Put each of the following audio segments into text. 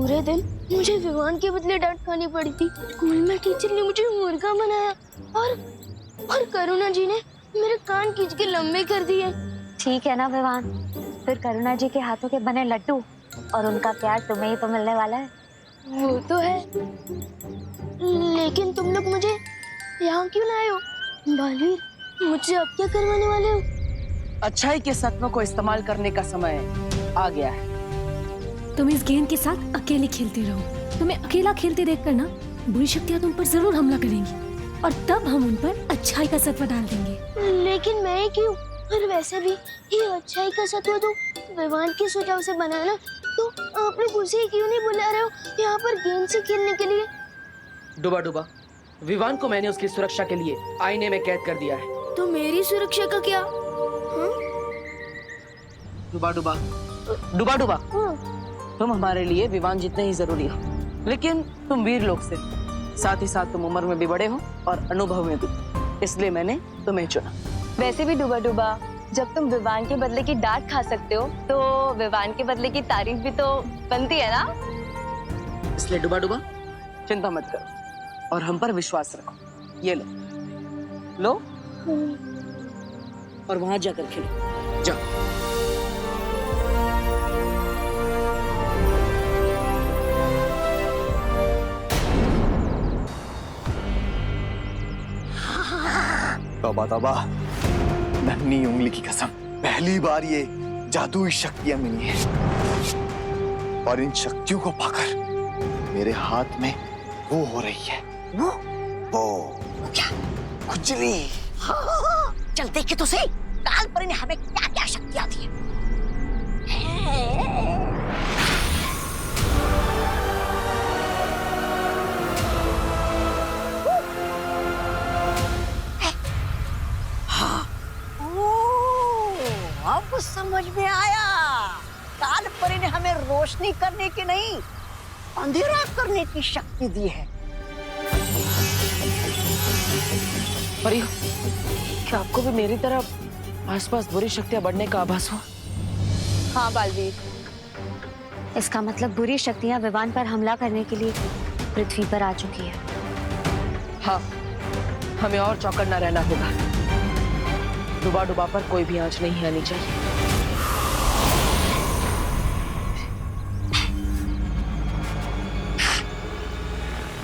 पूरे दिन मुझे विवान के बदले डांट खानी पड़ी थी। स्कूल में टीचर ने मुझे मुर्गा बनाया और करुणा जी ने मेरे कान खींच के लंबे कर दिए। ठीक है ना विवान, फिर करुणा जी के हाथों के बने लड्डू और उनका प्यार तुम्हें ही तो मिलने वाला है। वो तो है, लेकिन तुम लोग मुझे यहाँ क्यों लाए हो? बालवीर, मुझसे अब क्या करवाने वाले हो? अच्छाई के सत्वों को इस्तेमाल करने का समय आ गया है। तुम इस गेंद के साथ अकेले खेलते रहो। तुम्हें अकेला खेलते देखकर ना बुरी शक्तियाँ तुम पर जरूर हमला करेंगी और तब हम उन पर अच्छाई का सत्व डाल देंगे। लेकिन मैं क्यों? और वैसे भी ये अच्छाई का सत्व तो विवान के सुझाव से बना ना, तो आप लोग उसे क्यों नहीं बुला रहे हो यहाँ पर गेंद से खेलने के लिए? डुबा डुबा, विवान को मैंने उसकी सुरक्षा के लिए आईने में कैद कर दिया है। तो मेरी सुरक्षा का क्या? डुबा डुबा, डुबा डुबा, तुम हमारे लिए विवान जितने ही जरूरी हो, लेकिन तुम वीर लोग से, साथ ही साथ तुम उम्र में भी बड़े हो और अनुभव में भी, इसलिए मैंने तुम्हें चुना। वैसे भी डुबा डुबा, जब तुम विवान के बदले की डांट खा सकते हो तो विवान के बदले की तारीफ भी तो बनती है ना। इसलिए डुबा डुबा, चिंता मत करो और हम पर विश्वास रखो। ये लो, लो और वहां जाकर खेलो। जाओ। तौबा तौबा, नन्ही उंगली की कसम, पहली बार ये जादुई शक्तियां मिली हैं और इन शक्तियों को पाकर मेरे हाथ में वो हो रही है। वो क्या? खुजली। हाँ, चल देखे तो सही, काल पर ने हमें क्या क्या शक्तियां दी है। अब समझ में आया, काल परी ने हमें रोशनी करने की नहीं, अंधेरा करने की शक्ति दी है। परी, क्या आपको भी मेरी तरह आसपास बुरी शक्तियां बढ़ने का आभास हुआ? हाँ बालवीर, इसका मतलब बुरी शक्तियाँ विवान पर हमला करने के लिए पृथ्वी पर आ चुकी है। हाँ, हमें और चौकन्ना रहना होगा। डुबा डुबा पर कोई भी आंच नहीं आनी चाहिए।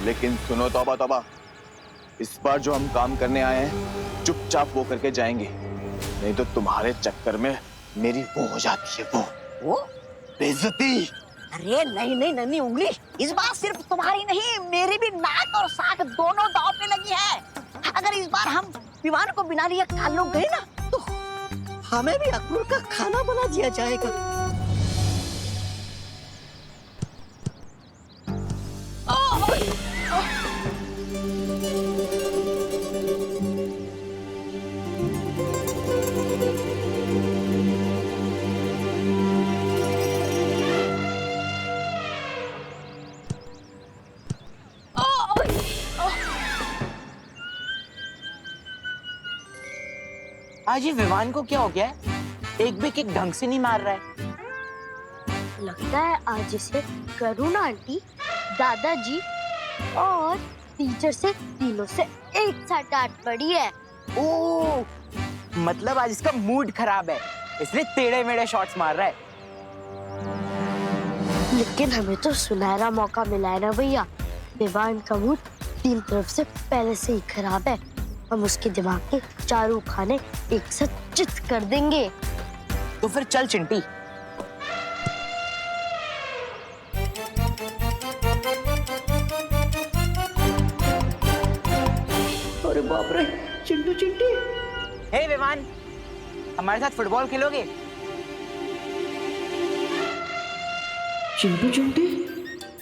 लेकिन सुनो तौबा तौबा, इस बार जो हम काम करने आए हैं चुपचाप वो करके जाएंगे, नहीं तो तुम्हारे चक्कर में मेरी वो हो जाती है, वो बेइज्जती। अरे नहीं नहीं नन्ही उंगली, इस बार सिर्फ तुम्हारी नहीं, मेरी भी नाक और साख दोनों दांव पे लगी है। अगर इस बार हम विवान को बिना लिए काल लोग गए ना, तो हमें भी अक्रूर का खाना बना दिया जाएगा। आज ये विवान को क्या हो गया है? एक भी किक ढंग से नहीं मार रहा है। लगता है आज इसे करुणा आंटी, दादाजी और टीचर से तीनों से एक साथ डांट पड़ी है। ओह, मतलब आज इसका मूड खराब है, इसलिए टेढ़े मेढ़े शॉट्स मार रहा है। लेकिन हमें तो सुनहरा मौका मिला है ना भैया। विवान का मूड तीन तरफ से पहले से ही खराब है। हम उसके दिमाग के चारों खाने एक साथ चित कर देंगे। तो फिर चल चिंटी। अरे बाप रे, चिंटू चिंटी। हे विवान, हमारे साथ फुटबॉल खेलोगे? चिंटू चिंटी,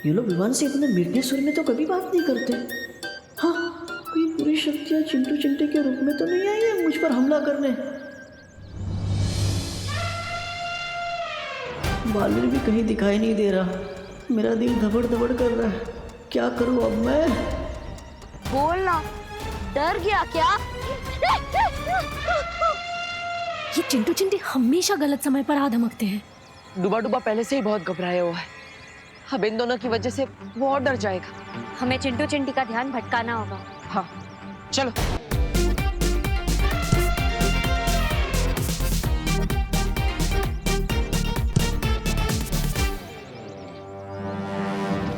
ये लोग विवान से इतने मीठे सुर में तो कभी बात नहीं करते। हाँ, कोई बुरी शक्तियां चिंटू चिंटी के रूप में तो नहीं आई है मुझ पर हमला करने। बालवीर भी कहीं दिखाई नहीं दे रहा। मेरा दिल धबड़ धबड़ कर रहा है। क्या करूं अब मैं? बोलना, डर गया क्या? ये चिंटू चिंटी हमेशा गलत समय पर आ धमकते हैं। डुबा डुबा पहले से ही बहुत घबराया हुआ है। अब इन दोनों की वजह से वो और डर जाएगा। हमें चिंटू चिंटी का ध्यान भटकाना होगा। हाँ चलो।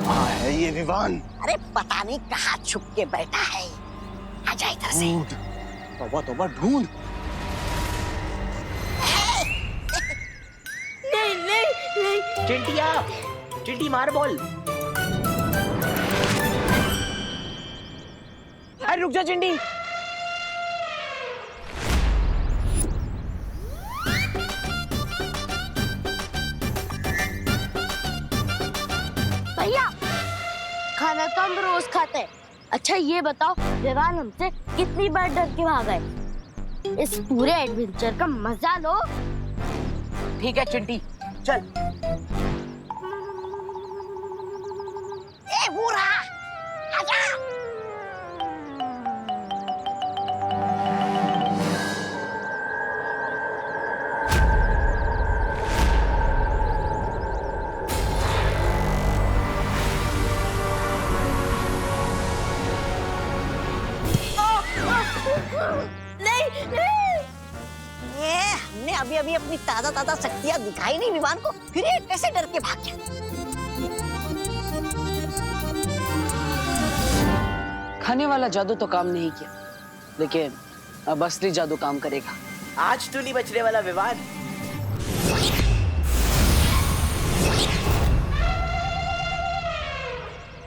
हाँ है ये विवान। अरे पता नहीं कहाँ छुप के बैठा है। आजा इधर से। ढूंढ, तौबा तौबा ढूंढ। नहीं नहीं नहीं। चिंटिया, चिंटी मार बॉल। अरे रुक जा चिंटी। भैया खाना तो हम रोज खाते हैं। अच्छा ये बताओ विवान हमसे कितनी बार डर के भागा है? इस पूरे एडवेंचर का मजा लो। ठीक है चिंटी चल। ए बूढ़ा आजा। नहीं नहीं। हमने अभी अभी अपनी ताजा ताजा शक्तियां दिखाई नहीं विवान को, फिर ये कैसे डर के भाग गया? खाने वाला जादू तो काम नहीं किया, लेकिन अब असली जादू काम करेगा। आज तो नहीं बचने वाला विवान।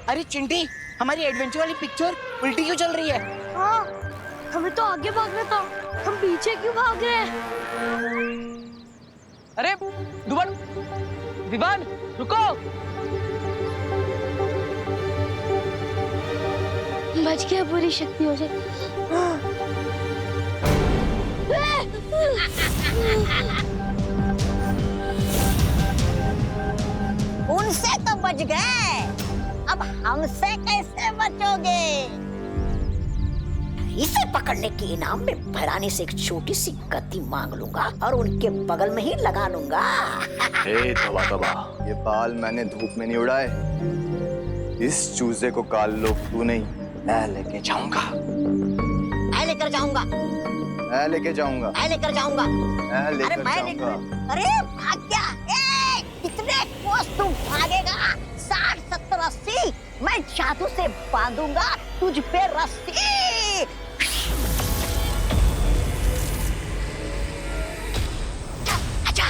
अरे चिंटी, हमारी एडवेंचर वाली पिक्चर उल्टी क्यों चल रही है? हाँ हमें तो आगे भागना था, हम पीछे क्यों भाग रहे हैं? अरे दुबन, विवान रुको। बच गया पूरी शक्तियों से। उनसे तो बच गए, अब हमसे कैसे बचोगे? इसे पकड़ने के इनाम में भरानी से एक छोटी सी गद्दी मांग लूंगा और उनके बगल में ही लगा लूंगा। ए तौबा तौबा, ये बाल मैंने धूप में नहीं उड़ाए। इस चूजे को काल लो तू नहीं, मैं लेके जाऊंगा। मैं लेकर जाऊंगा, मैं लेके जाऊंगा, मैं लेकर जाऊंगा। मैं अरे लेकर मैं जाऊंगा। लेकर, अरे भाग गया। ए, कितने कोस तू भागेगा? 60, 70, 80। मैं जादू से बांधूंगा तुझ पे रस्सी। आजा।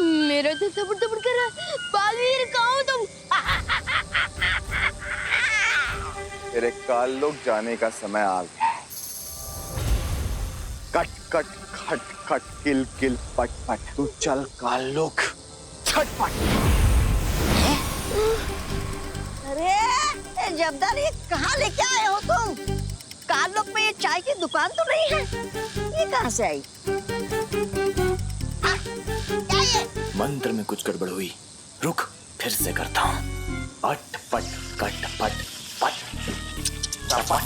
मेरा दिल धड़क धड़क कर रहा है। बालवीर कहाँ हो तुम? तेरे काल लोग जाने का समय आ गया है। कट कट खट खट किल किल पट पट, तू चल काल लोग छटपट। अरे जबदार, ये कहाँ लेके आए हो तुम? कालोक में ये चाय की दुकान तो नहीं है, ये कहाँ से आई? क्या ये? मंत्र में कुछ गड़बड़ हुई, रुक फिर से करता हूँ। अट पट कट पट पट पट।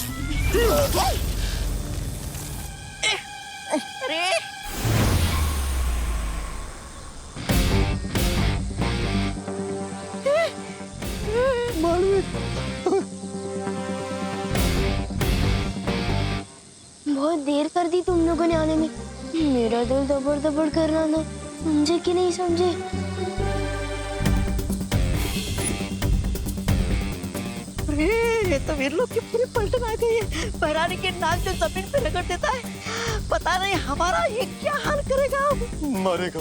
अरे बहुत देर कर दी तुम लोगों ने आने में। मेरा दिल दबड़ दबड़ कर रहा था, समझे कि नहीं समझे? अरे ये तो वीर लोग की पूरी पलटन आ गई है। बहरानी के नाक से जमीन पे रगड़ देता है, पता नहीं हमारा ये क्या हाल करेगा अब। मरेगा।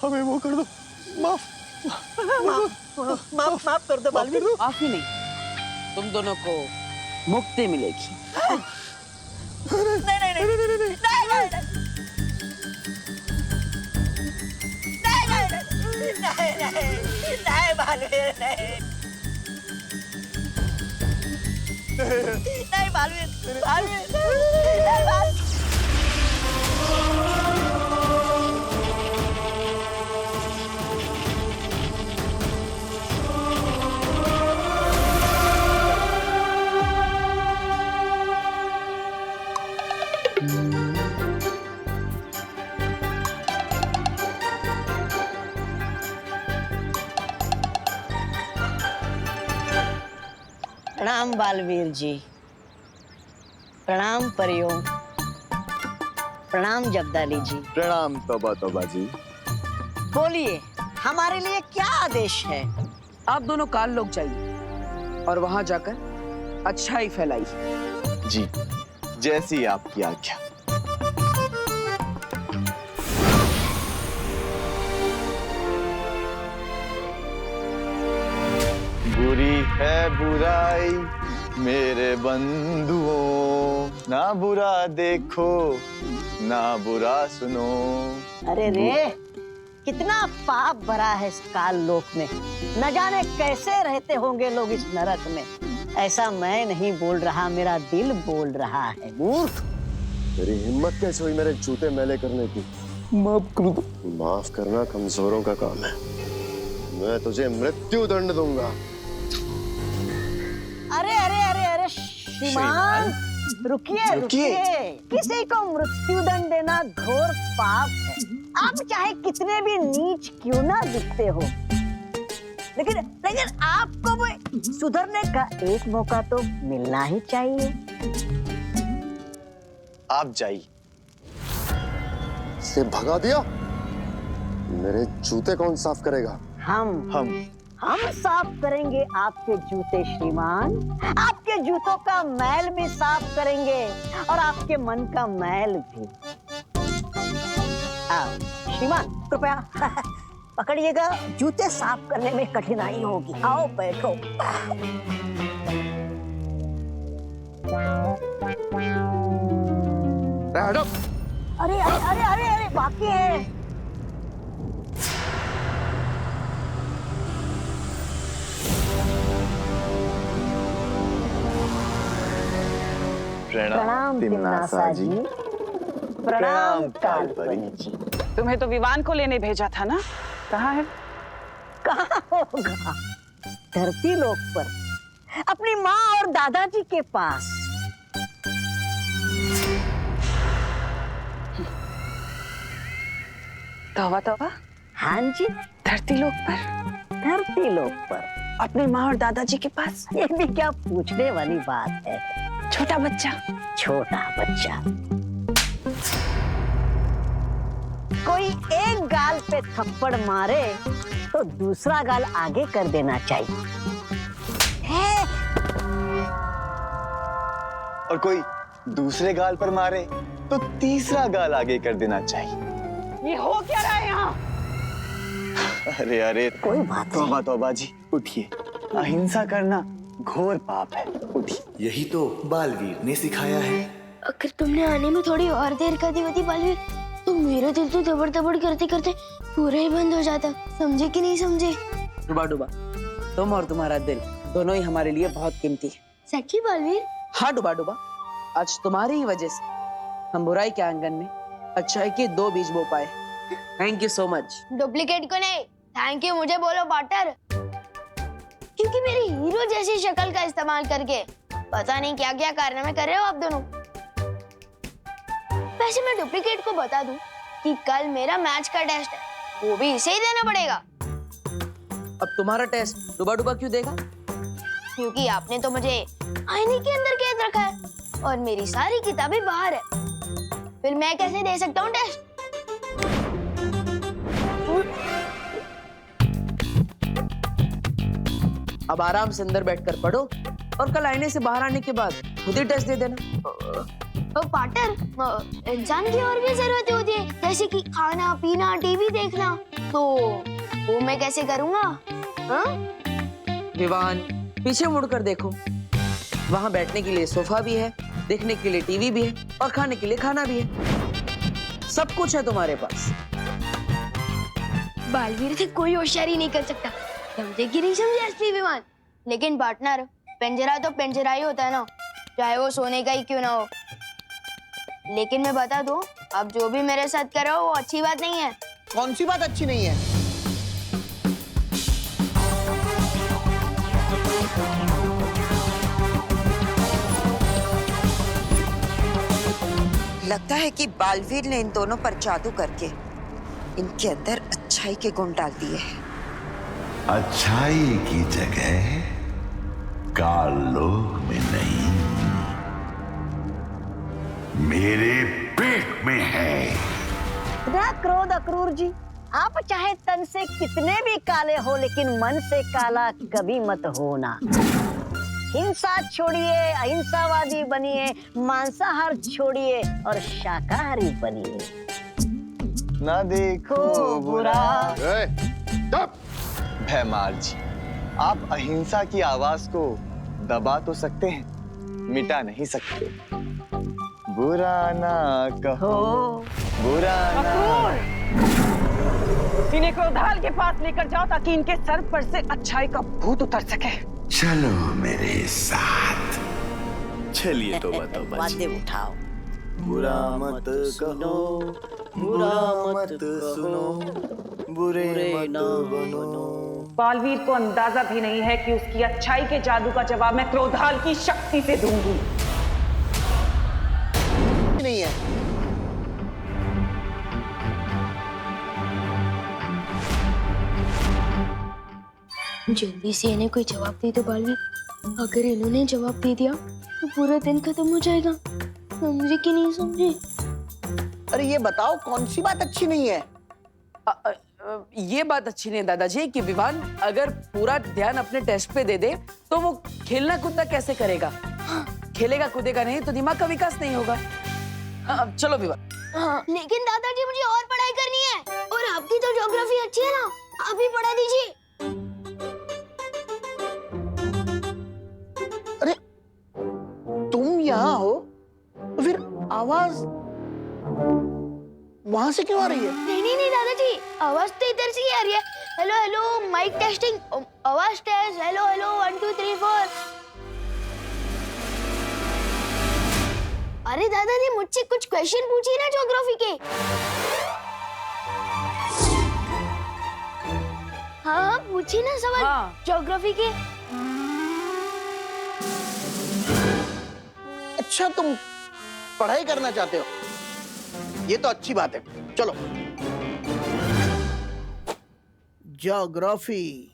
हमें वो कर दो, माफ माफ कर दो बालवीर। माफ ही नहीं, तुम दोनों को मुक्ति मिलेगी। नहीं नहीं नहीं नहीं नहीं नहीं नहीं बालवीर, नहीं बालवीर, बालवीर नहीं बालवीर। प्रणाम बालवीर जी, प्रणाम परियों, प्रणाम जगदाली जी। प्रणाम तौबा तौबा जी। बोलिए, हमारे लिए क्या आदेश है? आप दोनों काल लोग जाइए और वहां जाकर अच्छाई फैलाइए। जी, जैसी आपकी आज्ञा। बुरी है बुराई मेरे बंधुओं, ना बुरा देखो ना बुरा सुनो। अरे रे, कितना पाप भरा है इस काल लोक में। न जाने कैसे रहते होंगे लोग इस नरक में। ऐसा मैं नहीं बोल रहा, मेरा दिल बोल रहा है। मूर्ख, तेरी हिम्मत कैसे हुई मेरे जूते मैले करने की? माफ कर दो। माफ करना कमजोरों का काम है। मैं तुझे मृत्यु दंड दूंगा। अरे अरे अरे अरे श्रीमान, रुकिए रुकिए। किसी को मृत्यु दंड देना घोर पाप है। आप चाहे कितने भी नीच क्यों ना दिखते हो, लेकिन लेकिन आपको भी सुधरने का एक मौका तो मिलना ही चाहिए। आप जाइए। से भगा दिया? मेरे जूते कौन साफ करेगा? हम साफ करेंगे आपके जूते श्रीमान। आपके जूतों का मैल भी साफ करेंगे और आपके मन का मैल भी। श्रीमान कृपया पकड़िएगा, जूते साफ करने में कठिनाई होगी। आओ बैठो। अरे अरे अरे अरे अरे बाकी है। प्रणाम तिम्नासा जी। प्रणाम कालपरी जी। तुम्हें तो विवान को लेने भेजा था ना, कहाँ है? कहाँ होगा? धरती लोक पर, अपनी माँ और दादाजी के पास। तौबा तौबा। हाँ जी, धरती लोक पर, धरती लोक पर अपनी माँ और दादाजी के पास। ये भी क्या पूछने वाली बात है। छोटा बच्चा, छोटा बच्चा। कोई एक गाल पे थप्पड़ मारे तो दूसरा गाल आगे कर देना चाहिए। और कोई दूसरे गाल पर मारे तो तीसरा गाल आगे कर देना चाहिए। ये हो क्या रहा है यहाँ? अरे अरे, कोई बात नहीं। तौबा तौबा जी, उठिए। अहिंसा करना घोर पाप है, उठिए। यही तो बालवीर ने सिखाया है। अगर तुमने आने में थोड़ी और देर कर दी होती बालवीर, तो मेरा दिल तो दबड़ दबड़ करते करते पूरा ही बंद हो जाता। समझे कि नहीं समझे? डुबा डुबा, तुम और तुम्हारा दिल दोनों ही हमारे लिए बहुत कीमती है। सच्ची बालवीर? हाँ डुबा डुबा, आज तुम्हारी ही वजह से हम बुराई के आंगन में अच्छाई के 2 बीज बो पाए। Thank you so much. Duplicate को नहीं, थैंक यू मुझे बोलो पार्टनर, क्योंकि मेरी हीरो जैसी शक्ल का इस्तेमाल करके पता नहीं क्या क्या कारनामे कर रहे हो आप दोनों। वैसे मैं डुप्लीकेट को बता दूं कि कल मेरा मैच का टेस्ट है, वो भी इसे ही देना पड़ेगा। अब तुम्हारा टेस्ट डुबा डुबा क्यों देगा? क्योंकि आपने तो मुझे आईने के अंदर कैद रखा है और मेरी सारी किताबें बाहर है, फिर मैं कैसे दे सकता हूँ टेस्ट? अब आराम से अंदर बैठकर पढ़ो और कल आईने से बाहर आने के बाद खुद ही टेस्ट दे देना। पार्टनर, इंसान की और भी जरूरतें होती है, जैसे कि खाना पीना, टीवी देखना, तो वो मैं कैसे करूँगा? विवान, पीछे मुड़कर देखो, वहाँ बैठने के लिए सोफा भी है, देखने के लिए टीवी भी है और खाने के लिए खाना भी है। सब कुछ है तुम्हारे पास। बालवीर से कोई होशियारी नहीं कर सकता, समझे कि नहीं समझे असली विमान? लेकिन पार्टनर, पिंजरा तो पिंजरा ही होता है ना, चाहे वो सोने का ही क्यों ना हो। लेकिन मैं बता दूं, अब जो भी मेरे साथ कर रहे हो वो अच्छी बात नहीं है। कौन सी बात अच्छी नहीं है? लगता है कि बालवीर ने इन दोनों पर जादू करके इनके अंदर अच्छाई के गुण डाल दिए हैं। अच्छाई की जगह कालोक में नहीं, मेरे पेट में है। ना क्रोध अक्रूर जी, आप चाहे तन से कितने भी काले हो लेकिन मन से काला कभी मत होना। हिंसा छोड़िए, अहिंसावादी बनिए, मांसाहार छोड़िए और शाकाहारी बनिए। ना देखो बुरा। भैमार जी, आप अहिंसा की आवाज को दबा तो सकते हैं, मिटा नहीं सकते। बुरा ना कहो, बुरा ना। इन्हें क्रोधाल के पास लेकर जाओ ताकि इनके सर पर से अच्छाई का भूत उतर सके। चलो मेरे साथ। चलिए तो बताओ बातें उठाओ। बुरा मत कहो, बुरा मत सुनो, बुरे मत बनो। बालवीर को अंदाजा भी नहीं है कि उसकी अच्छाई के जादू का जवाब मैं क्रोधाल की शक्ति से दूंगी। नहीं है। जल्दी से इन्हें कोई जवाब दे दो बालवीर। अगर इन्होंने जवाब दे दिया तो पूरा दिन खत्म हो जाएगा। समझे कि नहीं समझे? अरे ये बताओ कौन सी बात अच्छी नहीं है? ये बात अच्छी नहीं है दादाजी कि विवान अगर पूरा ध्यान अपने टेस्ट पे दे दे तो वो खेलना कूदना कैसे करेगा? खेलेगा कूदेगा नहीं तो दिमाग का विकास नहीं होगा। चलो विवान। हाँ, लेकिन दादाजी मुझे और पढ़ाई करनी है और आपकी तो ज्योग्राफी अच्छी है ना, आप ही पढ़ा दीजिए। अरे तुम यहाँ हो तो फिर आवाज वहां से क्यों आ रही है? नहीं दादाजी, आवाज तो इधर से ही आ रही है। हेलो हेलो माइक टेस्टिंग, आवाज टेस्ट, हेलो हेलो 1 2 3 4। अरे दादाजी मुझसे कुछ क्वेश्चन पूछिए ना ज्योग्राफी के। हाँ पूछिए ना सवाल। हाँ। ज्योग्राफी के। अच्छा तुम पढ़ाई करना चाहते हो, ये तो अच्छी बात है। चलो ज्योग्राफी।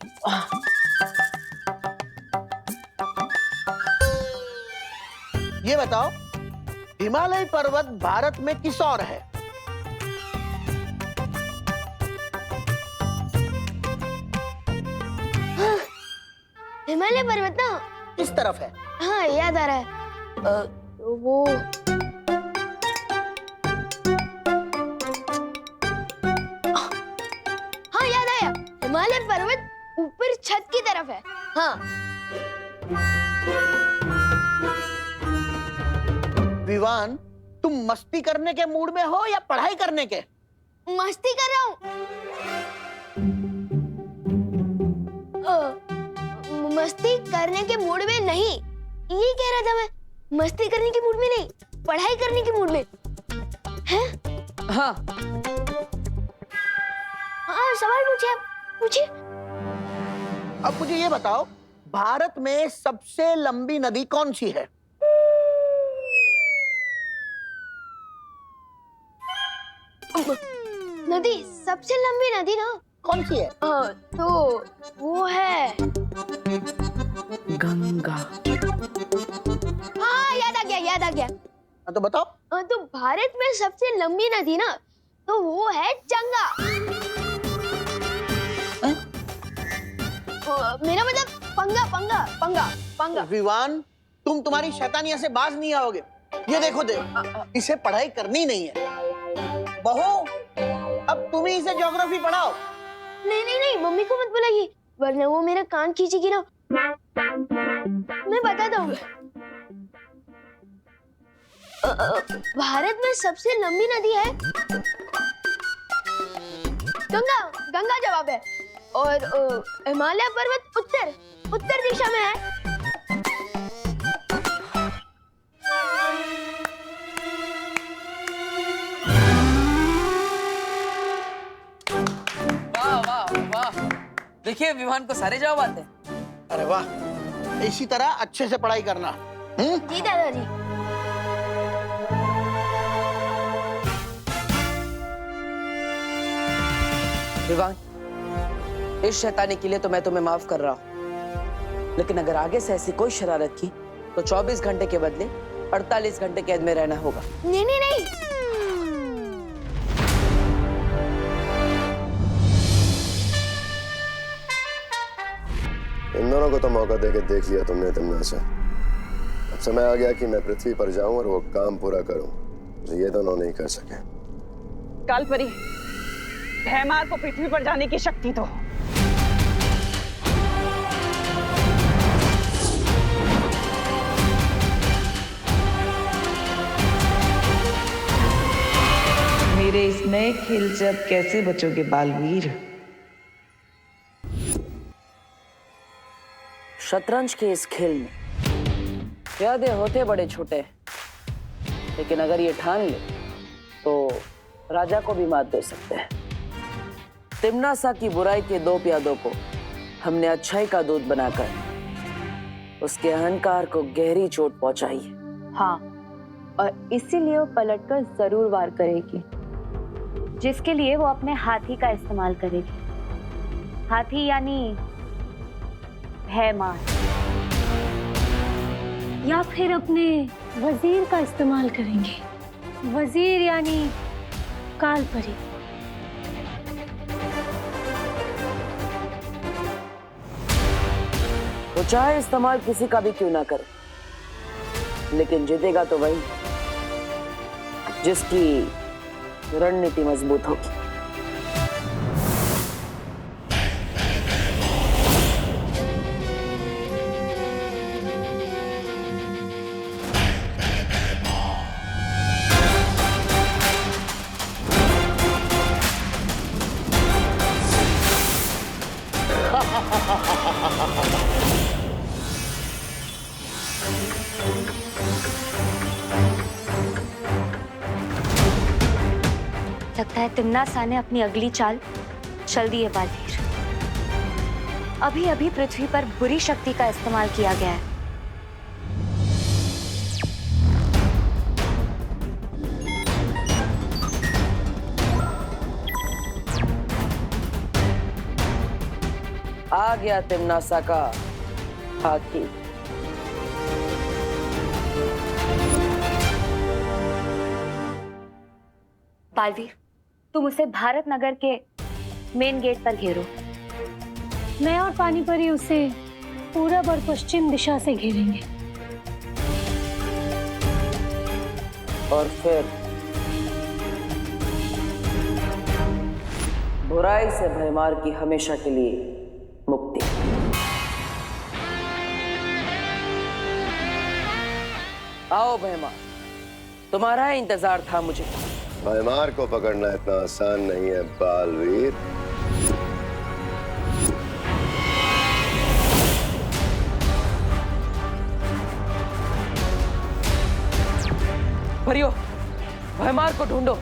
ये बताओ हिमालय पर्वत भारत में किस ओर है? हाँ, हिमालय पर्वत ना किस तरफ है? हाँ याद आ रहा है। तो वो हाँ याद आया, हिमालय पर्वत ऊपर छत की तरफ है। हाँ विवान, तुम मस्ती करने के मूड में हो या पढ़ाई करने के? मस्ती कर रहा हूँ। मस्ती करने के मूड में नहीं, ये कह रहा था मैं। मस्ती करने के मूड में नहीं, पढ़ाई करने के मूड में। हैं? हाँ हाँ सवाल पूछिए, आप पूछिए। अब मुझे ये बताओ भारत में सबसे लंबी नदी कौन सी है? नदी, सबसे लंबी नदी ना कौन सी है? तो वो है गंगा। हाँ याद आ गया। तो बताओ। तो भारत में सबसे लंबी नदी ना तो वो है गंगा। मेरा मतलब पंगा। विवान, तुम तुम्हारी शैतानिया से बाज नहीं आओगे। ये देखो इसे पढ़ाई करनी नहीं है। बहू, अब तुम ही इसे ज्योग्राफी पढ़ाओ। नहीं मम्मी को मत बुलाइए वरना वो मेरा कान खींचेगी ना। मैं बताता हूँ। भारत में सबसे लंबी नदी है गंगा जवाब है। और हिमालय पर्वत उत्तर दिशा में है। वाह। देखिए विवान को सारे जवाब आते हैं। अरे वाह, इसी तरह अच्छे से पढ़ाई करना। जी दादाजी। विवान, इस शैतानी के लिए तो मैं तुम्हें माफ कर रहा हूँ, लेकिन अगर आगे से ऐसी कोई शरारत की तो 24 घंटे के बदले 48 घंटे कैद में रहना होगा। नहीं नहीं नहीं, इन दोनों को तो मौका देके देख लिया तुमने तमन्ना। अब समय आ गया कि मैं पृथ्वी पर जाऊं और वो काम पूरा करूं जो ये दोनों नहीं कर सके। कालपरी, भैमार को पृथ्वी पर जाने की शक्ति दो। मेरे इस नए खेल से अब कैसे बचोगे बालवीर? शतरंज के इस खेल में प्यादे होते बड़े छोटे, लेकिन अगर ये ठान ले तो राजा को भी मात दे सकते हैं। तिम्नासा की बुराई के 2 प्यादों को हमने अच्छाई का दूत बनाकर उसके अहंकार को गहरी चोट पहुंचाई है। हाँ, और इसीलिए वो पलटकर जरूर वार करेगी, जिसके लिए वो अपने हाथी का इस्तेमाल करेगी। हाथी यानी भैमार, या फिर अपने वजीर का इस्तेमाल करेंगे। वजीर यानी कालपरी। वो चाहे इस्तेमाल किसी का भी क्यों ना करे, लेकिन जीतेगा तो वही जिसकी रणनीति मजबूत होगी। लगता है तिम्नासा ने अपनी अगली चाल चल दी है बालवीर। अभी अभी पृथ्वी पर बुरी शक्ति का इस्तेमाल किया गया है। आ गया तिम्नासा का हाथी। बालवीर, तुम उसे भारत नगर के मेन गेट पर घेरो। मैं और पानीपरी उसे पूरब और पश्चिम दिशा से घेरेंगे। और फिर बुराई से भयमार की हमेशा के लिए मुक्ति। आओ भयमार, तुम्हारा इंतजार था मुझे। भयमार को पकड़ना इतना आसान नहीं है बालवीर। परियो, भयमार को ढूंढो।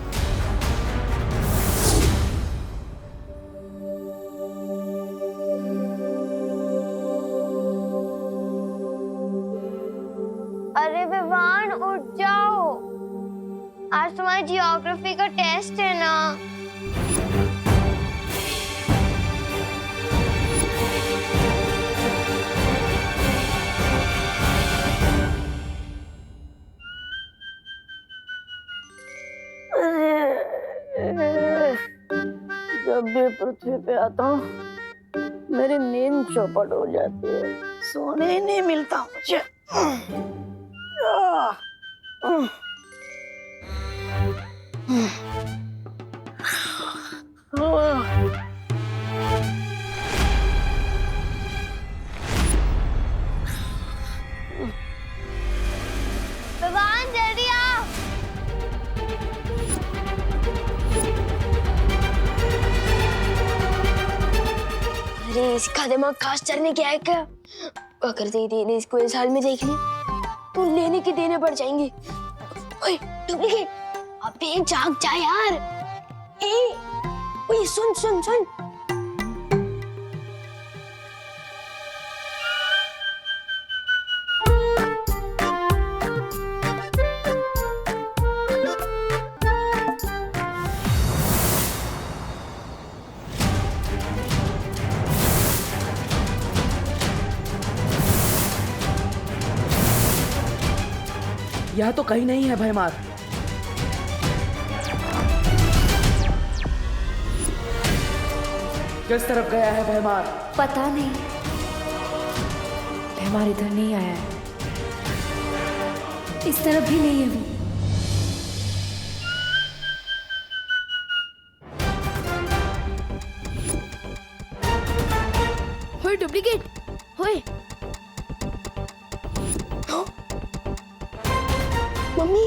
अरे विवान उठ जाओ, आज तुम्हारी जियोग्राफी का टेस्ट है ना। जब भी पृथ्वी पे आता हूँ मेरी नींद चौपट हो जाती है, सोने ही नहीं मिलता मुझे। विवान जल्दी आओ। अरे इसका दिमाग खास चलने क्या है क्या? अगर दीदी ने इसको इस हाल में देख लिया तो लेने के देने पड़ जाएंगे। ओए डुप्लीकेट, अबे जाग जा यार। ओए सुन सुन सुन। यहाँ तो कहीं नहीं है भयमार। किस तरफ गया है भयमार? पता नहीं, हमारे इधर नहीं आया है। इस तरफ भी नहीं है वो। होए डुप्लीकेट, होए। मम्मी,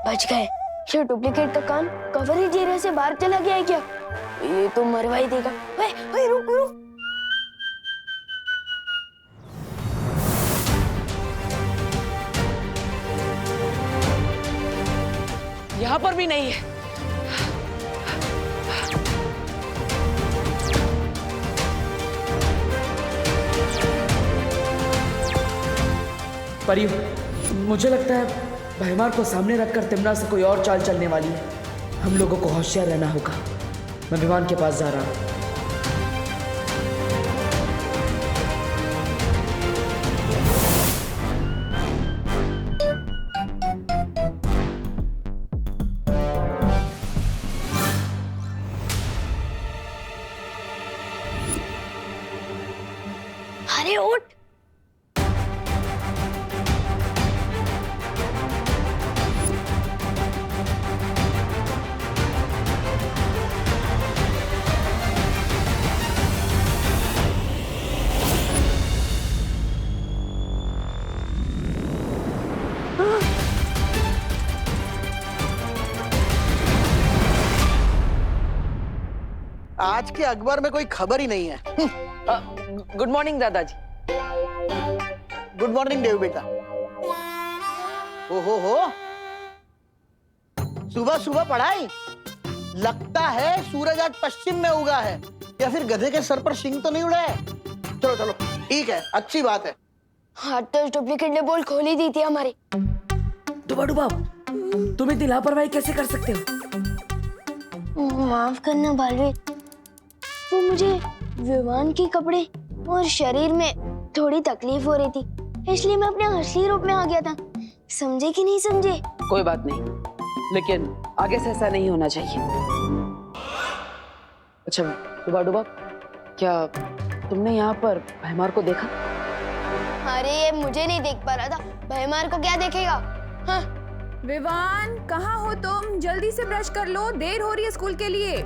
बच गए। ये डुप्लीकेट का कान कवरेज एरिया से बाहर चला गया है क्या? ये तो मरवा ही देगा। ओए, ओए, रुक रुक। यहाँ पर भी नहीं है। परियो, मुझे लगता है भयमार को सामने रखकर तिमना से कोई और चाल चलने वाली है। हम लोगों को होशियार रहना होगा। मैं विमान के पास जा रहा हूँ। अरे उठ। आज के अखबार में कोई खबर ही नहीं है। गुड मॉर्निंग दादाजी। गुड मॉर्निंग देव बेटा। हो सुबह सुबह पढ़ाई। लगता है सूरज आज पश्चिम में उगा है, या फिर गधे के सर पर सिंग तो नहीं उड़ा है। चलो चलो, ठीक है, अच्छी बात है। हाँ तो डुप्लीकेट ने बोल खोल ही दी थी हमारी। डुबा डुबा, तुम इतनी लापरवाही कैसे कर सकते हो? माफ करना बालवीर, वो मुझे विमान के कपड़े और शरीर में थोड़ी तकलीफ हो रही थी, इसलिए मैं अपने असली रूप में आ गया था। समझे कि नहीं समझे? कोई बात नहीं, लेकिन आगे से ऐसा नहीं होना चाहिए। अच्छा डुबा डुबा, क्या तुमने यहाँ पर भयमार को देखा? अरे ये मुझे नहीं देख पा रहा था, भयमार को क्या देखेगा? हाँ। विवान, कहाँ हो तुम? जल्दी से ब्रश कर लो, देर हो रही है स्कूल के लिए।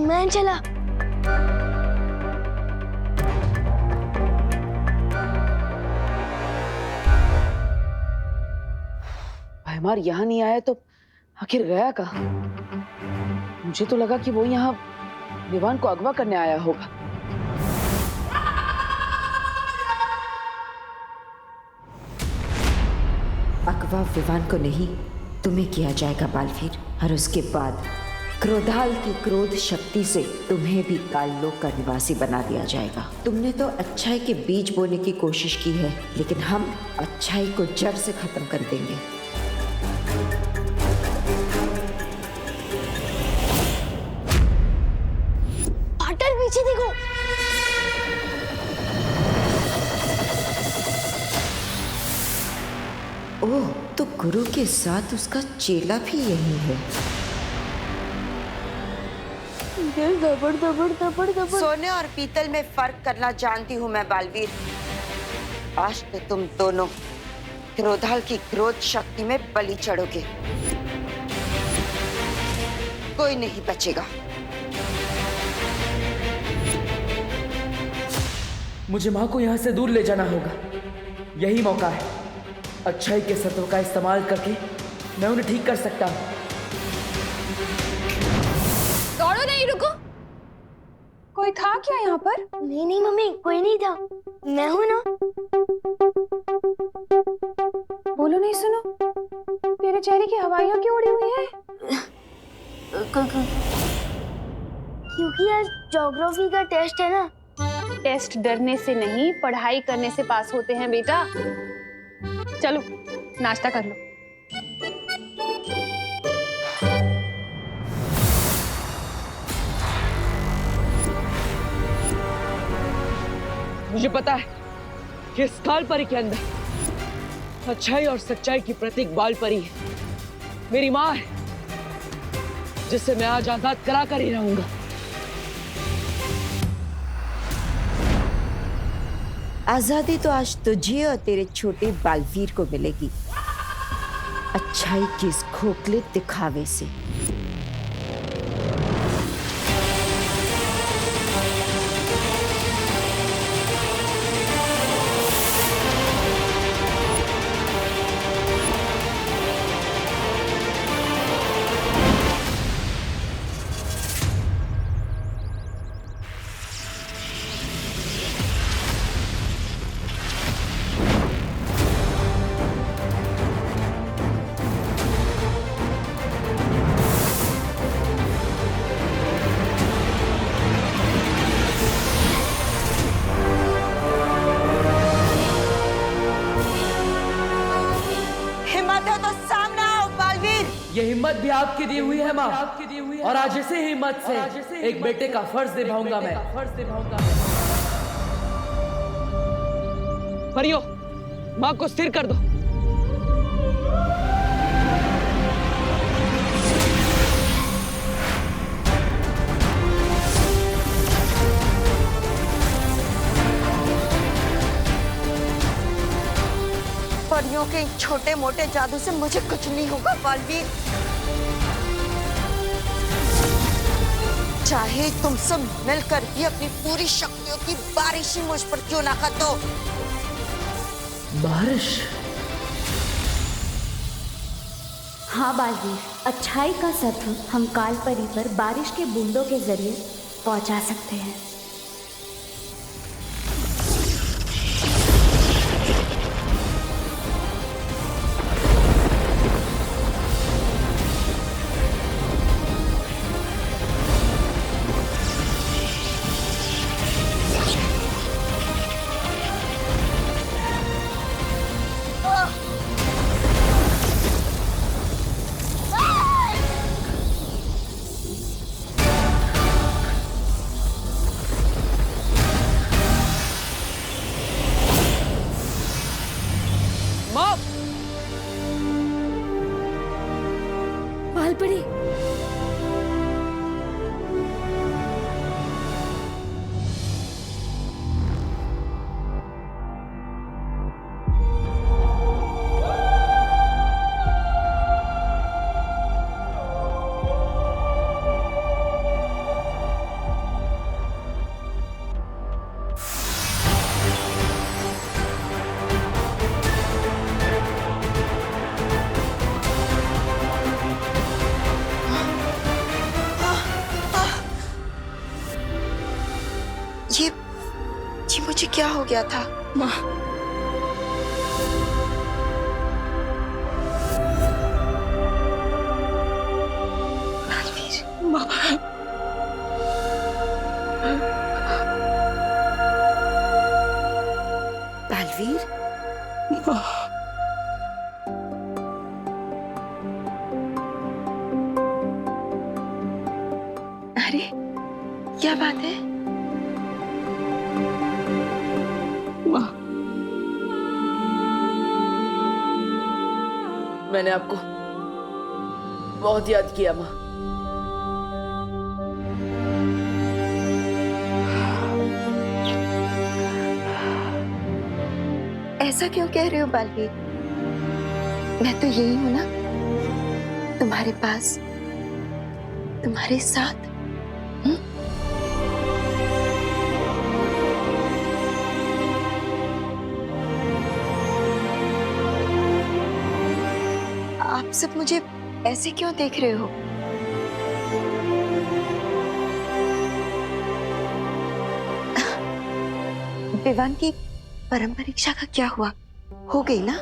मैं चला। भयमार यहाँ नहीं आया तो आखिर गया कहाँ? मुझे तो लगा कि वो यहाँ विवान को अगवा करने आया होगा। अगवा विवान को नहीं, तुम्हें किया जाएगा बालवीर, और उसके बाद क्रोधाल की क्रोध शक्ति से तुम्हें भी काललोक का निवासी बना दिया जाएगा। तुमने तो अच्छाई के बीज बोने की कोशिश की है, लेकिन हम अच्छाई को जड़ से खत्म कर देंगे। पाटर पीछे देखो। ओह, तो गुरु के साथ उसका चेला भी यही है। दबड़ दबड़ दबड़ दबड़। सोने और पीतल में फर्क करना जानती हूँ मैं बालवीर। आज तो तुम दोनों क्रोधाल की क्रोध शक्ति में बलि चढ़ोगे। कोई नहीं बचेगा। मुझे माँ को यहाँ से दूर ले जाना होगा। यही मौका है। अच्छाई के सत्व का इस्तेमाल करके मैं उन्हें ठीक कर सकता हूँ। दौड़ो नहीं, रुको। कोई था क्या यहाँ पर? नहीं नहीं मम्मी, कोई नहीं था, मैं हूँ ना। बोलो नहीं, सुनो, तेरे चेहरे की हवाइयाँ क्यों उड़ी हुई है? क्योंकि आज ज्योग्राफी का टेस्ट है ना, टेस्ट डरने से नहीं, पढ़ाई करने से पास होते हैं बेटा। चलो नाश्ता कर लो। मुझे पता है कि इस काल परी के अंदर अच्छाई और सच्चाई की प्रतीक बाल परी है, मेरी माँ है, जिसे मैं आज आजाद करा कर ही रहूंगा। आजादी तो आज तुझे और तेरे छोटे बालवीर को मिलेगी, अच्छाई के इस खोखले दिखावे से। ये हिम्मत भी आपकी दी हुई है माँ, और आज इसी हिम्मत से एक बेटे का फर्ज निभाऊंगा मैं। परियो, माँ को स्थिर कर दो। परियों के छोटे मोटे जादू से मुझे कुछ नहीं होगा बालवीर। चाहे तुम सब मिलकर भी अपनी पूरी शक्तियों की बारिश ही मुझ पर क्यों ना कर दो। बारिश? हाँ बालवीर, अच्छाई का सत्व हम काल परी पर बारिश के बूंदों के जरिए पहुंचा सकते हैं। बालपरी, ये मुझे क्या हो गया था माँ? माँ, बालवीर, अरे क्या बात है? मैंने आपको बहुत याद किया माँ। ऐसा क्यों कह रहे हो बालवीर? मैं तो यही हूं ना, तुम्हारे पास, तुम्हारे साथ। आप सब मुझे ऐसे क्यों देख रहे हो? विवान की परम परीक्षा का क्या हुआ? हो गई ना?